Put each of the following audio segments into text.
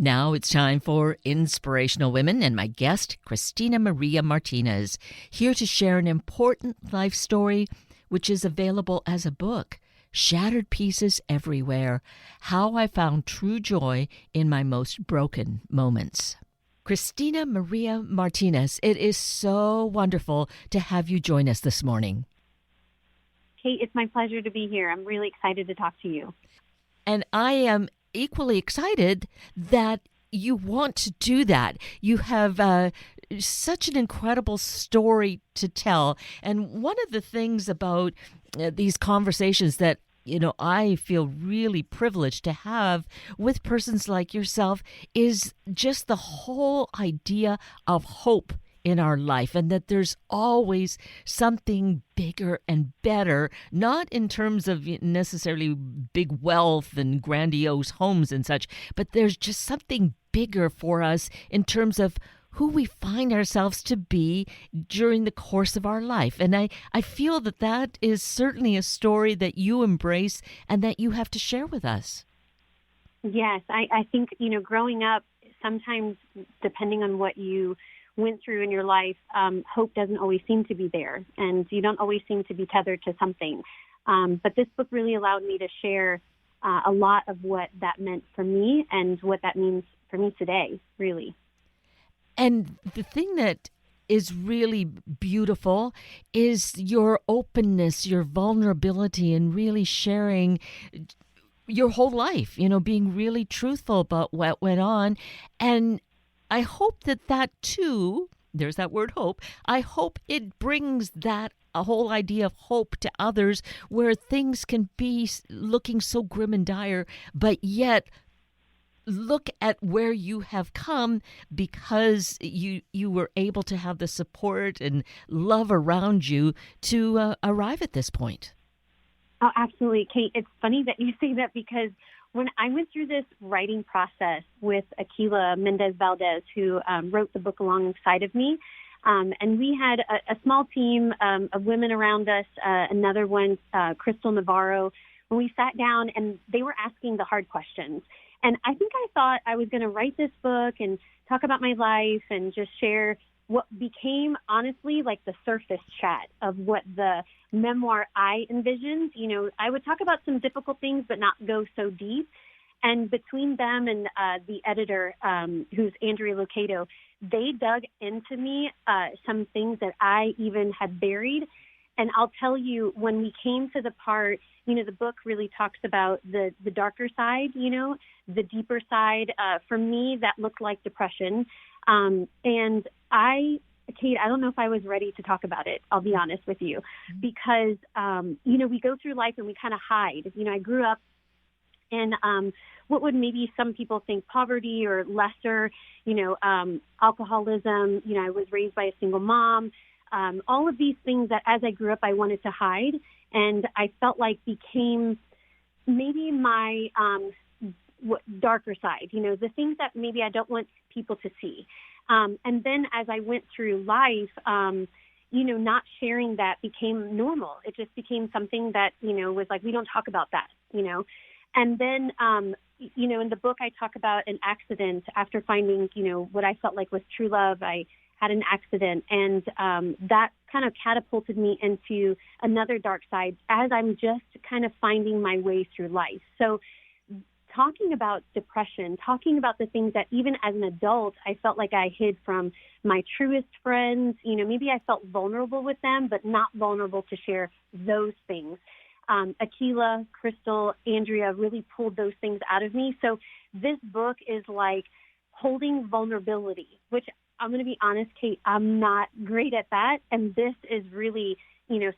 Now it's time for Inspirational Women and my guest, Christina Maria Martinez, here to share an important life story which is available as a book, Shattered Pieces Everywhere, How I Found True Joy in My Most Broken Moments. Christina Maria Martinez, it is so wonderful to have you join us this morning. Kate, it's my pleasure to be here. I'm really excited to talk to you. And I am equally excited that you want to do that. You have such an incredible story to tell. And one of the things about these conversations that I feel really privileged to have with persons like yourself is just the whole idea of hope in our life, and that there's always something bigger and better, not in terms of necessarily big wealth and grandiose homes and such, but there's just something bigger for us in terms of who we find ourselves to be during the course of our life. And I feel that that is certainly a story that you embrace and that you have to share with us. Yes, I think, growing up, sometimes depending on what you went through in your life, hope doesn't always seem to be there, and you don't always seem to be tethered to something. But this book really allowed me to share a lot of what that meant for me and what that means for me today, really. And the thing that is really beautiful is your openness, your vulnerability, and really sharing your whole life, being really truthful about what went on. And I hope that too, there's that word hope, I hope it brings that a whole idea of hope to others where things can be looking so grim and dire, but yet look at where you have come because you were able to have the support and love around you to arrive at this point. Oh, absolutely. Kate, it's funny that you say that because when I went through this writing process with Aquila Mendez-Valdez, who wrote the book alongside of me, and we had a small team of women around us, another one, Crystal Navarro, when we sat down and they were asking the hard questions. And I think I thought I was going to write this book and talk about my life and just share what became, honestly, like the surface chat of what the memoir I envisioned. I would talk about some difficult things, but not go so deep. And between them and the editor, who's Andrea Locato, they dug into me some things that I even had buried. And I'll tell you, when we came to the part, the book really talks about the darker side, the deeper side. For me, that looked like depression. And Kate, I don't know if I was ready to talk about it, I'll be honest with you, because, we go through life and we kind of hide. I grew up in what would maybe some people think poverty or lesser, alcoholism. I was raised by a single mom. All of these things that as I grew up, I wanted to hide. And I felt like became maybe my darker side, the things that maybe I don't want people to see. And then as I went through life, not sharing that became normal. It just became something that, was like, we don't talk about that, And then, in the book, I talk about an accident after finding, what I felt like was true love. I had an accident, and that kind of catapulted me into another dark side as I'm just kind of finding my way through life. So talking about depression, talking about the things that even as an adult, I felt like I hid from my truest friends. Maybe I felt vulnerable with them, but not vulnerable to share those things. Aquila, Crystal, Andrea really pulled those things out of me. So this book is like holding vulnerability, which I'm going to be honest, Kate, I'm not great at that. And this is really,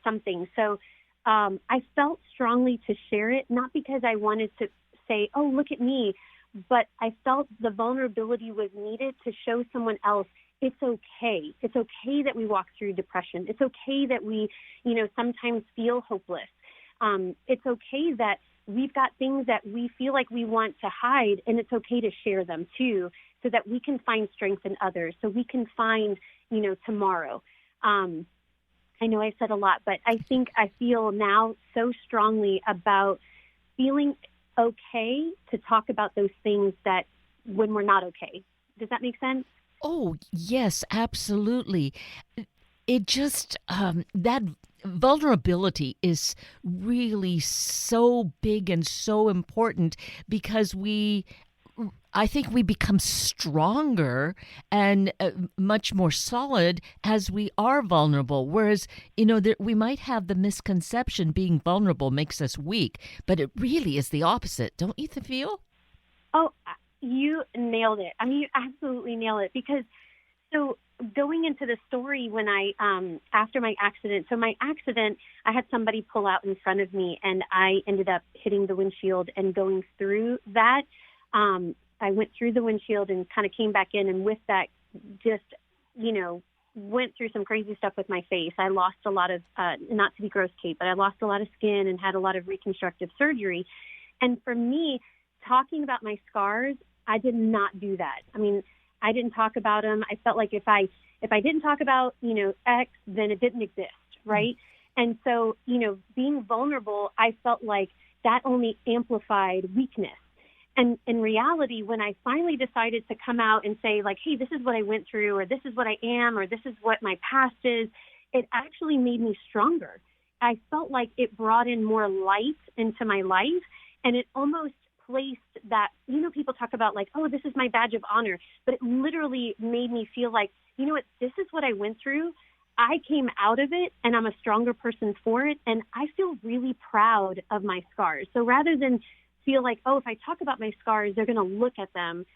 something. So I felt strongly to share it, not because I wanted to say, oh, look at me, but I felt the vulnerability was needed to show someone else it's okay. It's okay that we walk through depression. It's okay that we, sometimes feel hopeless. It's okay that we've got things that we feel like we want to hide, and it's okay to share them too, so that we can find strength in others, so we can find, tomorrow. I know I said a lot, but I think I feel now so strongly about feeling okay to talk about those things that when we're not okay. Does that make sense? Oh, yes, absolutely. It just, that vulnerability is really so big and so important because I think we become stronger and much more solid as we are vulnerable. Whereas, we might have the misconception being vulnerable makes us weak, but it really is the opposite. Don't you feel? Oh, you nailed it. I mean, you absolutely nailed it because so going into the story when after my accident, I had somebody pull out in front of me and I ended up hitting the windshield and going through that. I went through the windshield and kind of came back in, and with that, just, went through some crazy stuff with my face. I lost a lot of, not to be gross, Kate, but I lost a lot of skin and had a lot of reconstructive surgery. And for me, talking about my scars, I did not do that. I mean, I didn't talk about them. I felt like if I didn't talk about, X, then it didn't exist, right? And so, being vulnerable, I felt like that only amplified weakness. And in reality, when I finally decided to come out and say, like, hey, this is what I went through, or this is what I am, or this is what my past is, it actually made me stronger. I felt like it brought in more light into my life, and it almost placed that, people talk about like, oh, this is my badge of honor, but it literally made me feel like, you know what, this is what I went through. I came out of it and I'm a stronger person for it. And I feel really proud of my scars. So rather than feel like, oh, if I talk about my scars, they're going to look at them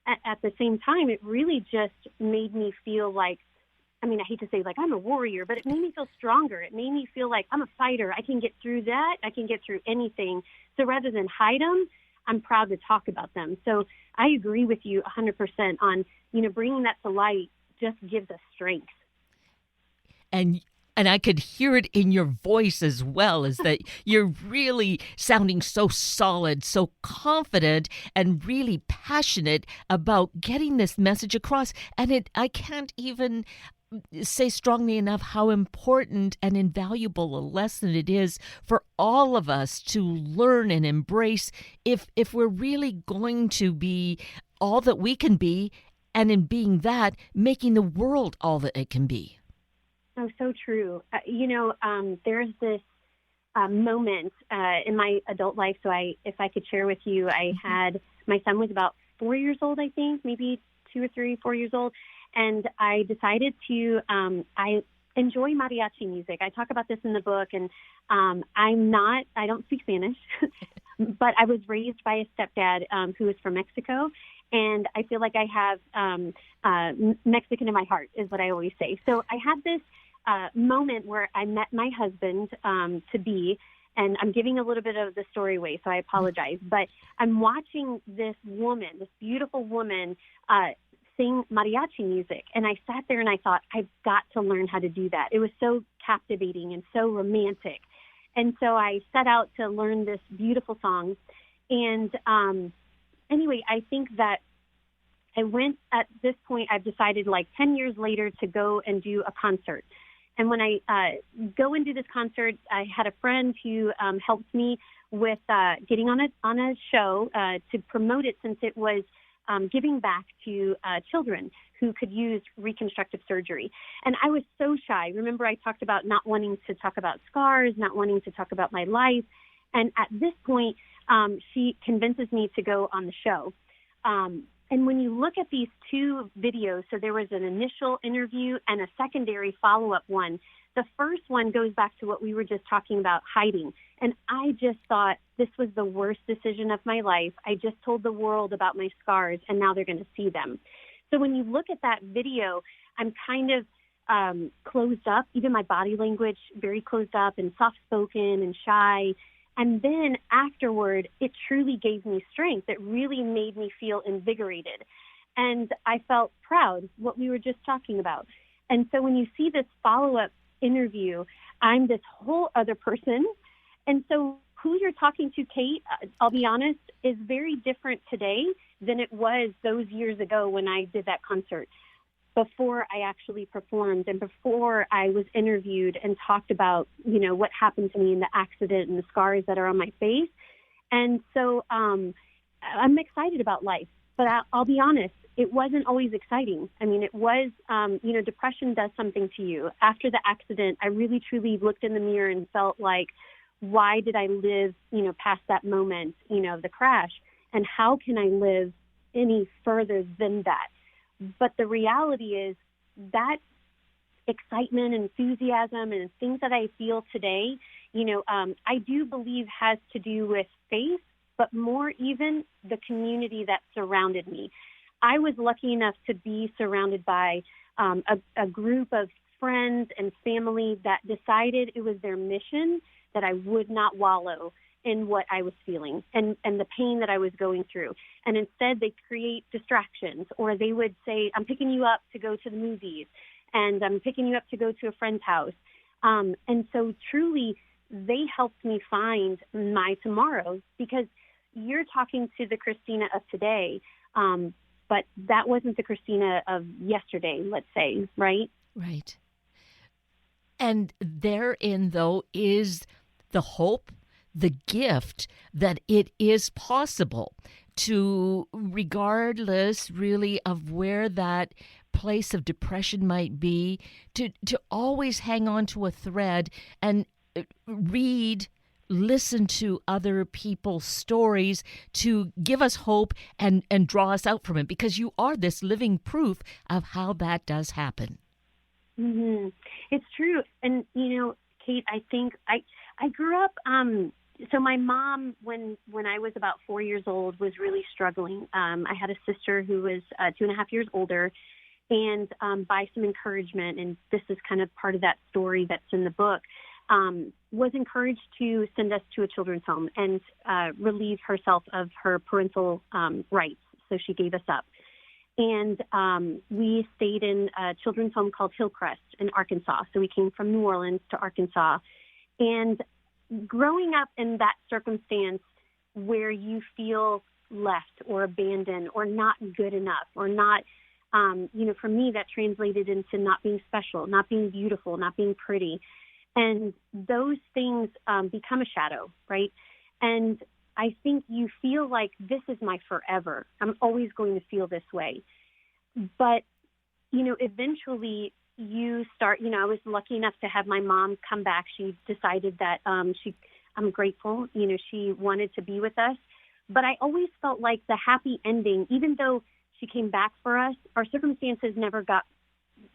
at the same time, it really just made me feel like, I mean, I hate to say like I'm a warrior, but it made me feel stronger. It made me feel like I'm a fighter. I can get through that. I can get through anything. So rather than hide them, I'm proud to talk about them. So I agree with you 100% on, bringing that to light just gives us strength. And I could hear it in your voice as well, is that you're really sounding so solid, so confident, and really passionate about getting this message across. And I can't even say strongly enough how important and invaluable a lesson it is for all of us to learn and embrace if we're really going to be all that we can be, and in being that, making the world all that it can be. Oh, so true. There's this moment in my adult life. So if I could share with you, I had, my son was about 4 years old, I think, maybe 2 or 3, 4 years old. And I decided to, I enjoy mariachi music. I talk about this in the book, and I don't speak Spanish, but I was raised by a stepdad who is from Mexico. And I feel like I have Mexican in my heart, is what I always say. So I had this moment where I met my husband to be, and I'm giving a little bit of the story away, so I apologize. But I'm watching this woman, this beautiful woman, sing mariachi music. And I sat there and I thought, I've got to learn how to do that. It was so captivating and so romantic. And so I set out to learn this beautiful song. And anyway, I think that I went, at this point, I've decided like 10 years later to go and do a concert. And when I go and do this concert, I had a friend who helped me with getting on a show to promote it, since it was giving back to children who could use reconstructive surgery. And I was so shy. Remember, I talked about not wanting to talk about scars, not wanting to talk about my life. And at this point, she convinces me to go on the show. And when you look at these two videos, so there was an initial interview and a secondary follow-up one. The first one goes back to what we were just talking about, hiding. And I just thought this was the worst decision of my life. I just told the world about my scars, and now they're going to see them. So when you look at that video, I'm kind of closed up, even my body language, very closed up and soft-spoken and shy. And then afterward, it truly gave me strength. It really made me feel invigorated. And I felt proud, what we were just talking about. And so when you see this follow-up interview, I'm this whole other person. And so who you're talking to, Kate, I'll be honest, is very different today than it was those years ago when I did that concert, before I actually performed and before I was interviewed and talked about, what happened to me in the accident and the scars that are on my face. And so I'm excited about life. But I'll be honest, it wasn't always exciting. I mean, it was, depression does something to you. After the accident, I really, truly looked in the mirror and felt like, why did I live, past that moment, of the crash? And how can I live any further than that? But the reality is that excitement, enthusiasm, and things that I feel today, I do believe has to do with faith, but more even the community that surrounded me. I was lucky enough to be surrounded by a group of friends and family that decided it was their mission that I would not wallow in what I was feeling and the pain that I was going through. And instead, they create distractions, or they would say, I'm picking you up to go to the movies, and I'm picking you up to go to a friend's house. And so truly, they helped me find my tomorrow, because you're talking to the Christina of today, but that wasn't the Christina of yesterday, let's say, right? Right. And therein, though, is the hope, the gift that it is possible to, regardless really of where that place of depression might be, to always hang on to a thread and read, listen to other people's stories to give us hope and draw us out from it, because you are this living proof of how that does happen. Mm-hmm. It's true. And, Kate, I think I grew up, so my mom, when I was about 4 years old, was really struggling. I had a sister who was 2.5 years older, and by some encouragement, and this is kind of part of that story that's in the book, was encouraged to send us to a children's home and relieve herself of her parental rights. So she gave us up. And we stayed in a children's home called Hillcrest in Arkansas. So we came from New Orleans to Arkansas. And growing up in that circumstance where you feel left or abandoned or not good enough or not, for me, that translated into not being special, not being beautiful, not being pretty. And those things become a shadow, right? And I think you feel like this is my forever. I'm always going to feel this way. But, eventually you start, I was lucky enough to have my mom come back. She decided that I'm grateful, she wanted to be with us. But I always felt like the happy ending, even though she came back for us, our circumstances never got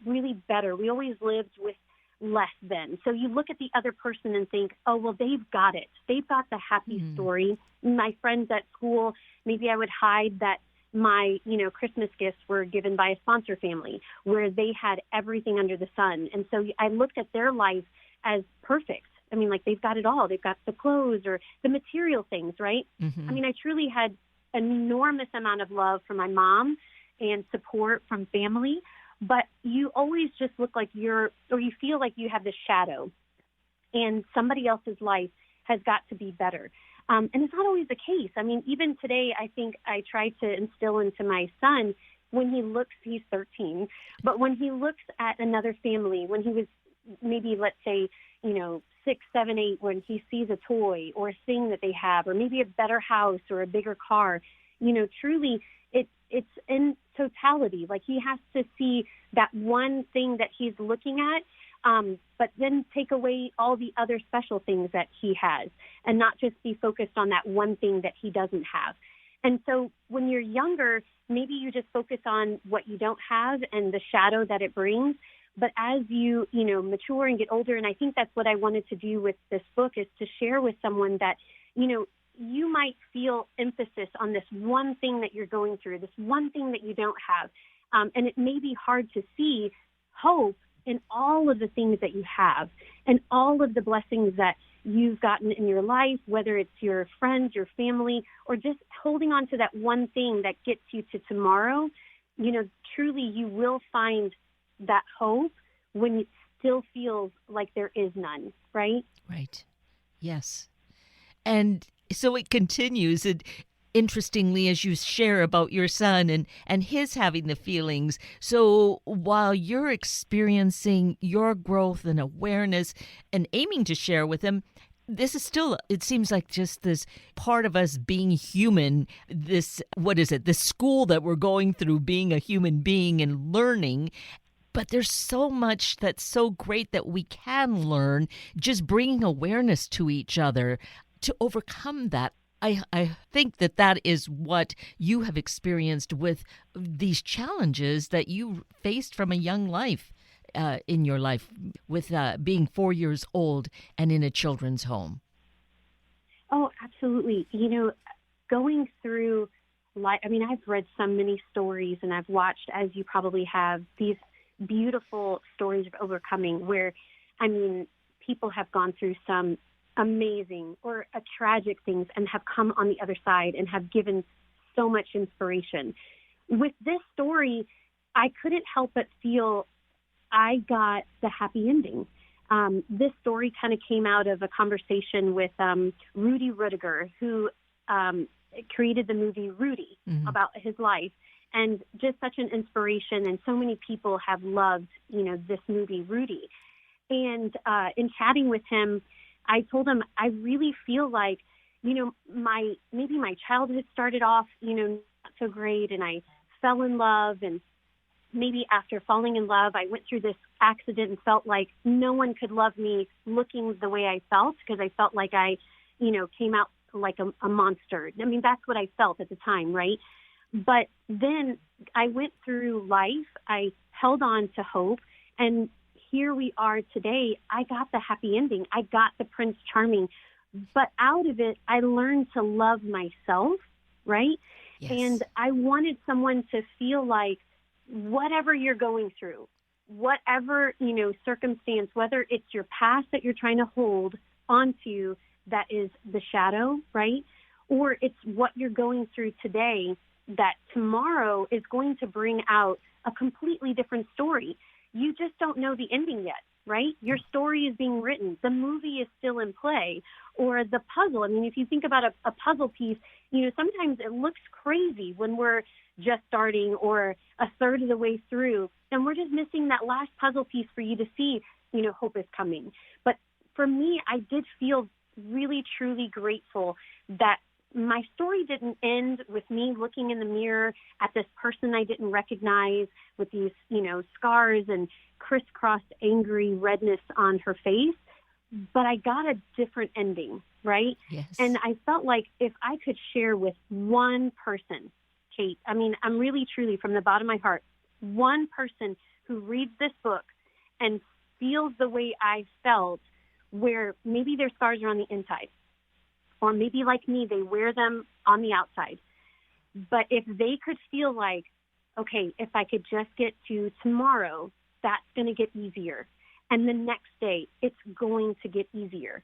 really better. We always lived with less than. So you look at the other person and think, oh, well, they've got it. They've got the happy story. My friends at school, maybe I would hide that my, Christmas gifts were given by a sponsor family where they had everything under the sun. And so I looked at their life as perfect. I mean, like, they've got it all. They've got the clothes or the material things, right? Mm-hmm. I mean, I truly had an enormous amount of love from my mom and support from family. But you always just look like you feel like you have this shadow, and somebody else's life has got to be better. And it's not always the case. I mean, even today, I think I try to instill into my son, when he looks, he's 13, but when he looks at another family, when he was maybe, let's say, 6, 7, 8, when he sees a toy or a thing that they have, or maybe a better house or a bigger car, truly it's in totality. Like, he has to see that one thing that he's looking at, but then take away all the other special things that he has and not just be focused on that one thing that he doesn't have. And so when you're younger, maybe you just focus on what you don't have and the shadow that it brings. But as you, mature and get older, and I think that's what I wanted to do with this book, is to share with someone that, you might feel emphasis on this one thing that you're going through, this one thing that you don't have. And it may be hard to see hope in all of the things that you have and all of the blessings that you've gotten in your life, whether it's your friends, your family, or just holding on to that one thing that gets you to tomorrow. Truly you will find that hope when it still feels like there is none, right? Right. Yes. And so it continues. And interestingly, as you share about your son and his having the feelings, so while you're experiencing your growth and awareness and aiming to share with him, this is still, it seems like just this part of us being human, this, what is it, this school that we're going through being a human being and learning. But there's so much that's so great that we can learn, just bringing awareness to each other to overcome that. I think that that is what you have experienced with these challenges that you faced from a young life, in your life, with being 4 years old and in a children's home. Oh, absolutely. Going through life, I mean, I've read so many stories and I've watched, as you probably have, these beautiful stories of overcoming where, I mean, people have gone through some amazing or tragic things and have come on the other side and have given so much inspiration. With this story, I couldn't help but feel I got the happy ending. This story kind of came out of a conversation with Rudy Rudiger, who created the movie Rudy, about his life, and just such an inspiration. And so many people have loved, this movie Rudy. And in chatting with him, I told him I really feel like, my childhood started off, not so great, and I fell in love, and maybe after falling in love, I went through this accident and felt like no one could love me looking the way I felt, because I felt like I, came out like a monster. I mean, that's what I felt at the time, right? But then I went through life, I held on to hope, and here we are today. I got the happy ending. I got the Prince Charming. But out of it, I learned to love myself, right? Yes. And I wanted someone to feel like whatever you're going through, whatever, circumstance, whether it's your past that you're trying to hold onto that is the shadow, right? Or it's what you're going through today, that tomorrow is going to bring out a completely different story. You just don't know the ending yet, right? Your story is being written. The movie is still in play. Or the puzzle. I mean, if you think about a puzzle piece, sometimes it looks crazy when we're just starting or a third of the way through, and we're just missing that last puzzle piece for you to see, hope is coming. But for me, I did feel really, truly grateful that my story didn't end with me looking in the mirror at this person I didn't recognize with these, scars and crisscrossed angry redness on her face, but I got a different ending, right? Yes. And I felt like if I could share with one person, Kate, I mean, I'm really, truly, from the bottom of my heart, one person who reads this book and feels the way I felt, where maybe their scars are on the inside, or maybe like me, they wear them on the outside. But if they could feel like, okay, if I could just get to tomorrow, that's going to get easier. And the next day, it's going to get easier.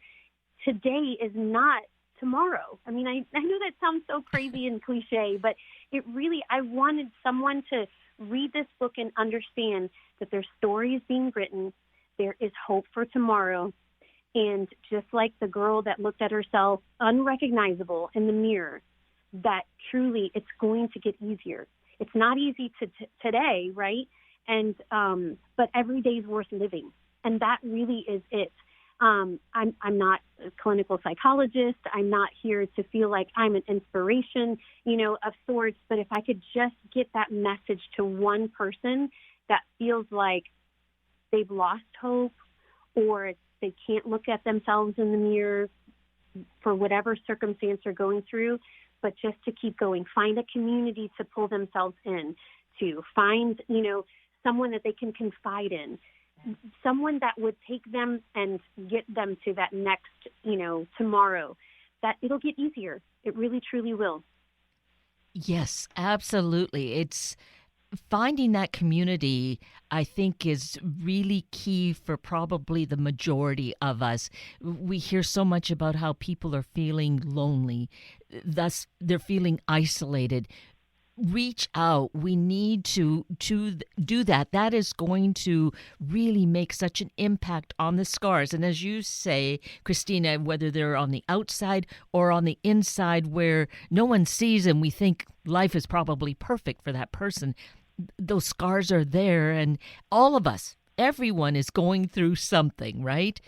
Today is not tomorrow. I mean, I know that sounds so crazy and cliche, but it really, I wanted someone to read this book and understand that their story is being written. There is hope for tomorrow. And just like the girl that looked at herself unrecognizable in the mirror, that truly it's going to get easier. It's not easy today, right? And but every day is worth living, and that really is it. I'm not a clinical psychologist. I'm not here to feel like I'm an inspiration, of sorts. But if I could just get that message to one person that feels like they've lost hope, or they can't look at themselves in the mirror for whatever circumstance they're going through, but just to keep going, find a community to pull themselves in, to find, someone that they can confide in, someone that would take them and get them to that next, tomorrow, that it'll get easier. It really, truly will. Yes, absolutely. It's finding that community, I think, is really key for probably the majority of us. We hear so much about how people are feeling lonely, thus they're feeling isolated. Reach out. We need to do that. That is going to really make such an impact on the scars. And as you say, Christina, whether they're on the outside or on the inside where no one sees them, we think life is probably perfect for that person. Those scars are there, and all of us, everyone is going through something, right?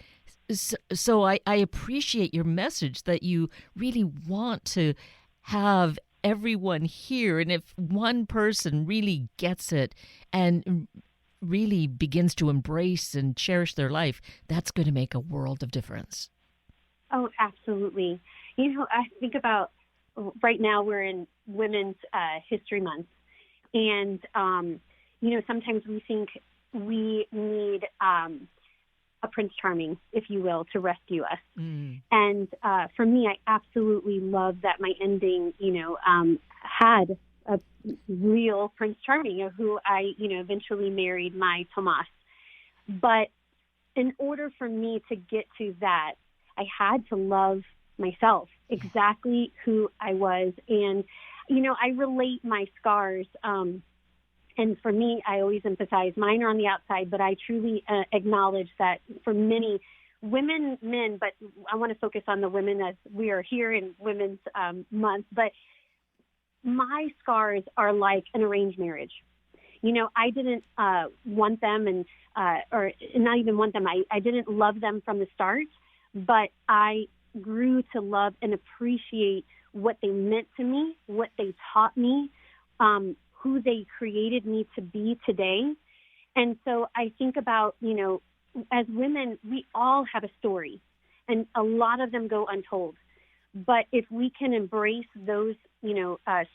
So I appreciate your message that you really want to have everyone here. And if one person really gets it and really begins to embrace and cherish their life, that's going to make a world of difference. Oh, absolutely. I think about right now we're in Women's History Month, and sometimes we think we need a Prince Charming, if you will, to rescue us. Mm. And for me, I absolutely love that my ending, had a real Prince Charming, who I, eventually married, my Tomas. But in order for me to get to that, I had to love myself, exactly who I was. And, I relate my scars. And for me, I always emphasize mine are on the outside, but I truly acknowledge that for many women, men, but I want to focus on the women as we are here in Women's Month. But my scars are like an arranged marriage. I didn't want them or not even want them. I didn't love them from the start, but I grew to love and appreciate what they meant to me, what they taught me, who they created me to be today. And so I think about, as women, we all have a story, and a lot of them go untold. But if we can embrace those,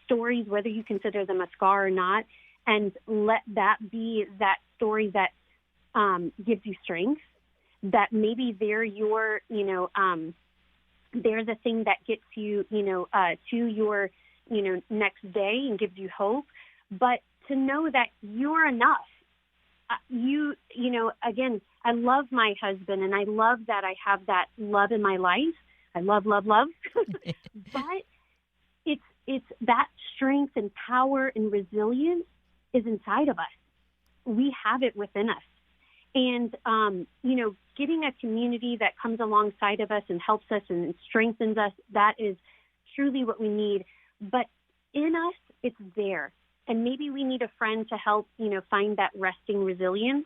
stories, whether you consider them a scar or not, and let that be that story that gives you strength, that maybe they're your, they're the thing that gets you, to your, next day and gives you hope. But to know that you're enough. Again, I love my husband, and I love that I have that love in my life. I love, love, love. But it's that strength and power and resilience is inside of us. We have it within us. And, getting a community that comes alongside of us and helps us and strengthens us, that is truly what we need. But in us, it's there. And maybe we need a friend to help, find that resting resilience.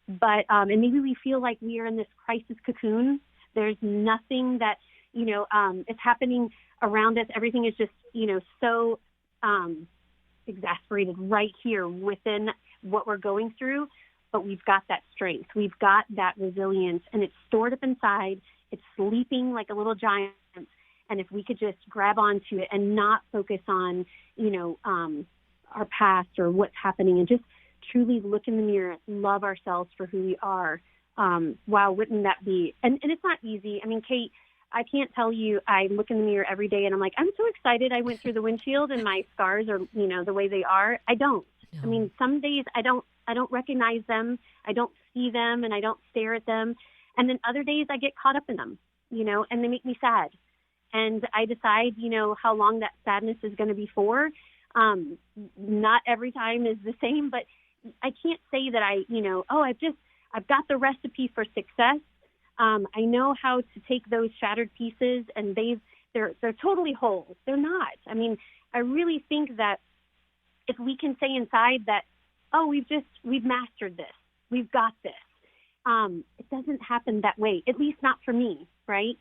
But, and maybe we feel like we are in this crisis cocoon. There's nothing that, is happening around us. Everything is just, so exasperated right here within what we're going through. But we've got that strength. We've got that resilience, and it's stored up inside. It's sleeping like a little giant. And if we could just grab onto it and not focus on, our past or what's happening, and just truly look in the mirror, love ourselves for who we are. Wow, wouldn't that be? And it's not easy. I mean, Kate, I can't tell you, I look in the mirror every day and I'm like, I'm so excited I went through the windshield and my scars are, the way they are. I don't. No. I mean, some days I don't recognize them. I don't see them, and I don't stare at them. And then other days I get caught up in them, and they make me sad. And I decide, how long that sadness is going to be for. Not every time is the same, but I can't say that I've got the recipe for success. I know how to take those shattered pieces, and they're totally whole. They're not. I mean, I really think that if we can say inside that, we've mastered this, we've got this. It doesn't happen that way, at least not for me, right?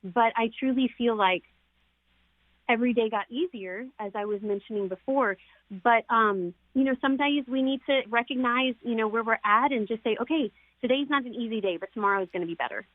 But I truly feel like every day got easier, as I was mentioning before. But, some days we need to recognize, where we're at and just say, okay, today's not an easy day, but tomorrow is going to be better.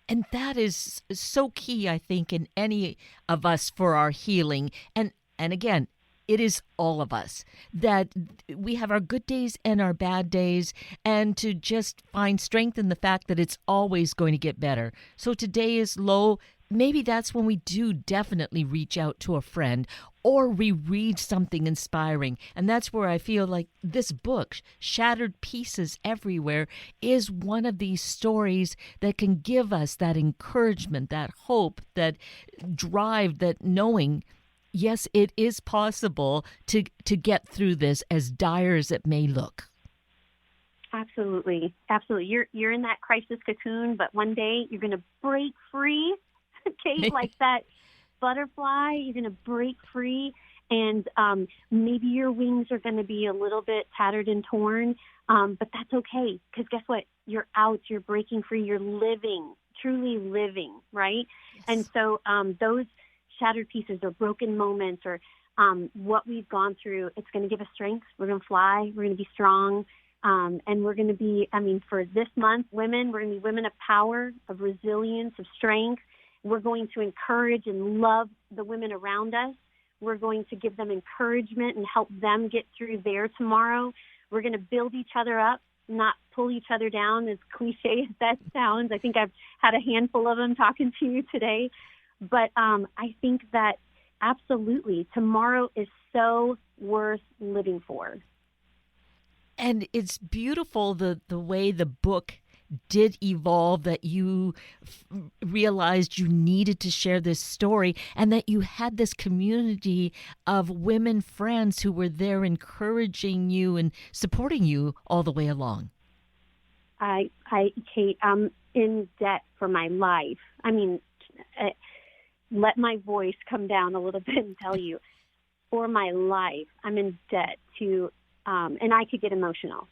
And that is so key, I think, in any of us for our healing. And again, it is all of us, that we have our good days and our bad days, and to just find strength in the fact that it's always going to get better. So today is low. Maybe that's when we do definitely reach out to a friend, or we read something inspiring. And that's where I feel like this book, Shattered Pieces Everywhere, is one of these stories that can give us that encouragement, that hope, that drive, that knowing, yes, it is possible to get through this, as dire as it may look. Absolutely. Absolutely. You're in that crisis cocoon, but one day you're going to break free, Kate, like that butterfly. You're going to break free, And maybe your wings are going to be a little bit tattered and torn, but that's okay, because guess what? You're out, you're breaking free, you're living, truly living, right? Yes. And so those shattered pieces or broken moments or what we've gone through, it's going to give us strength. We're going to fly. We're going to be strong. And we're going to be, for this month, women, we're going to be women of power, of resilience, of strength. We're going to encourage and love the women around us. We're going to give them encouragement and help them get through their tomorrow. We're going to build each other up, not pull each other down, as cliche as that sounds. I think I've had a handful of them talking to you today. But I think that absolutely tomorrow is so worth living for. And it's beautiful the way the book did evolve, that you realized you needed to share this story and that you had this community of women friends who were there encouraging you and supporting you all the way along. Kate, I'm in debt for my life. Let my voice come down a little bit and tell you, for my life, I'm in debt to, and I could get emotional.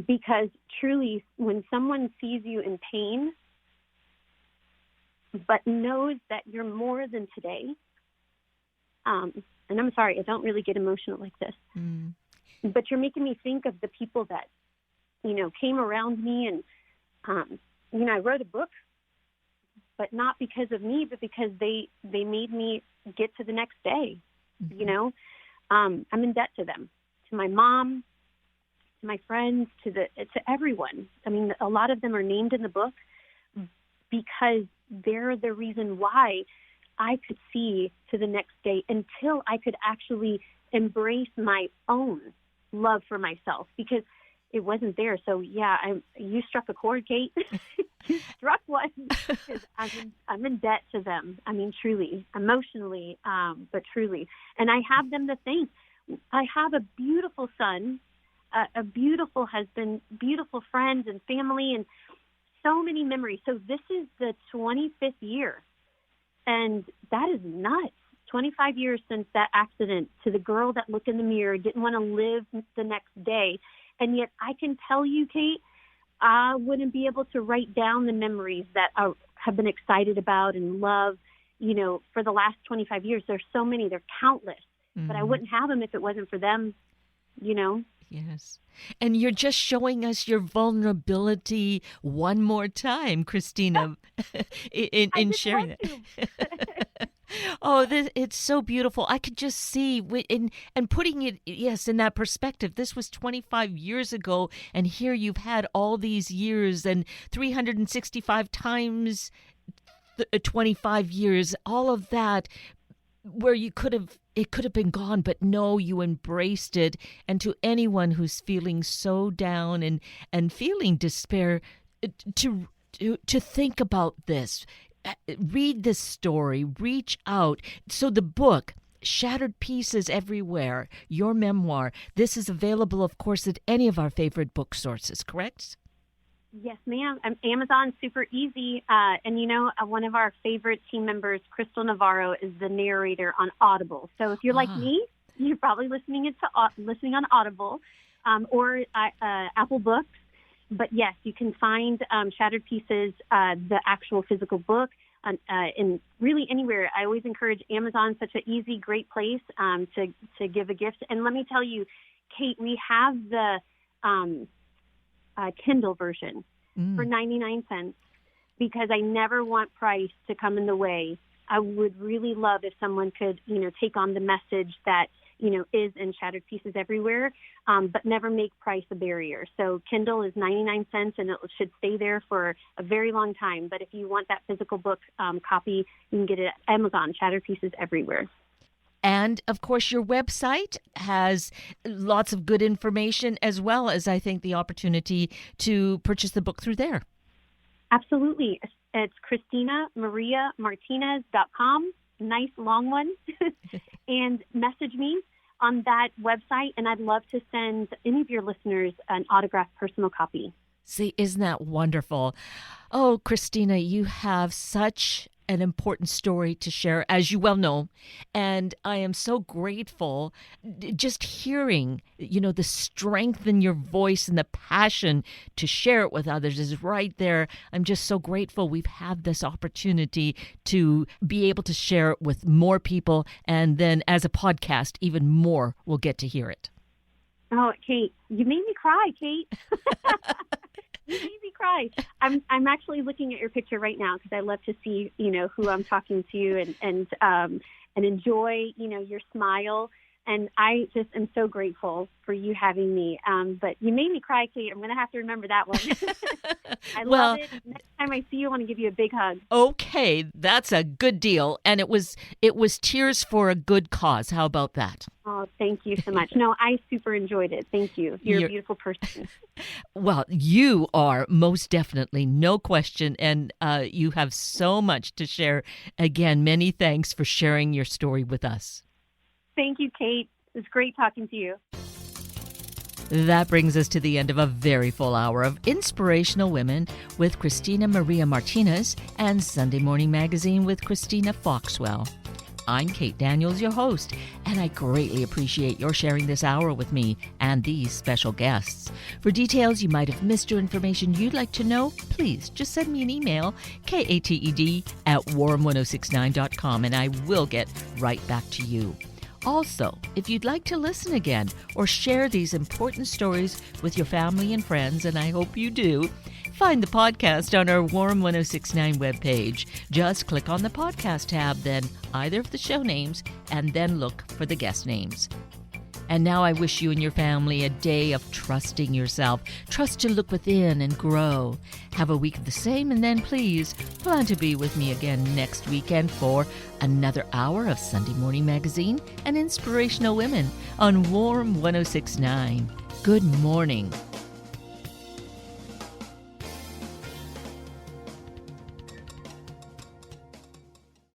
Because truly, when someone sees you in pain, but knows that you're more than today, and I'm sorry, I don't really get emotional like this, but you're making me think of the people that, came around me and, I wrote a book, but not because of me, but because they made me get to the next day. I'm in debt to them, to my mom, to my friends, to everyone. A lot of them are named in the book because they're the reason why I could see to the next day until I could actually embrace my own love for myself, because it wasn't there. So yeah, you struck a chord, Kate. You struck one. I'm in debt to them. Truly, emotionally, but truly. And I have them to thank. I have a beautiful son, a beautiful husband, beautiful friends and family, and so many memories. So this is the 25th year, and that is nuts. 25 years since that accident, to the girl that looked in the mirror, didn't want to live the next day. And yet I can tell you, Kate, I wouldn't be able to write down the memories that I have been excited about and love, for the last 25 years. There's so many, they're countless, but I wouldn't have them if it wasn't for them, Yes. And you're just showing us your vulnerability one more time, Christina, in sharing that. Oh, it's so beautiful. I could just see and putting it, yes, in that perspective. This was 25 years ago, and here you've had all these years and 365 times 25 years, all of that, where it could have been gone, but no, you embraced it. And to anyone who's feeling so down and feeling despair, to think about this, read this story, reach out. So the book, Shattered Pieces Everywhere, your memoir, this is available, of course, at any of our favorite book sources, correct? Yes, ma'am. Amazon's super easy. And one of our favorite team members, Crystal Navarro, is the narrator on Audible. So if you're like me, you're probably listening on Audible or Apple Books. But yes, you can find Shattered Pieces, the actual physical book, in really anywhere. I always encourage Amazon, such an easy, great place to give a gift. And let me tell you, Kate, we have the Kindle version for 99 cents, because I never want price to come in the way. I would really love if someone could, take on the message that, is in Shattered Pieces Everywhere, but never make price a barrier. So Kindle is 99 cents, and it should stay there for a very long time. But if you want that physical book copy, you can get it at Amazon, Shattered Pieces Everywhere. And, of course, your website has lots of good information, as well as, I think, the opportunity to purchase the book through there. Absolutely. It's ChristinaMariaMartinez.com. Nice long one. And message me on that website, and I'd love to send any of your listeners an autographed personal copy. See, isn't that wonderful? Oh, Christina, you have such an important story to share, as you well know. And I am so grateful just hearing, the strength in your voice and the passion to share it with others is right there. I'm just so grateful we've had this opportunity to be able to share it with more people. And then as a podcast, even more will get to hear it. Oh, Kate, you made me cry, Kate. You made me cry. I'm actually looking at your picture right now because I love to see, who I'm talking to and enjoy, your smile. And I just am so grateful for you having me. But you made me cry, Kate. I'm going to have to remember that one. I love it. Next time I see you, I want to give you a big hug. Okay, that's a good deal. And it was tears for a good cause. How about that? Oh, thank you so much. No, I super enjoyed it. Thank you. You're a beautiful person. Well, you are most definitely, no question. And you have so much to share. Again, many thanks for sharing your story with us. Thank you, Kate. It was great talking to you. That brings us to the end of a very full hour of Inspirational Women with Christina Maria Martinez and Sunday Morning Magazine with Christina Foxwell. I'm Kate Daniels, your host, and I greatly appreciate your sharing this hour with me and these special guests. For details you might have missed or information you'd like to know, please just send me an email, kated@warm1069.com, and I will get right back to you. Also, if you'd like to listen again or share these important stories with your family and friends, and I hope you do, find the podcast on our Warm 1069 webpage. Just click on the podcast tab, then either of the show names, and then look for the guest names. And now I wish you and your family a day of trusting yourself. Trust to look within and grow. Have a week of the same, and then please plan to be with me again next weekend for another hour of Sunday Morning Magazine and Inspirational Women on Warm 1069. Good morning.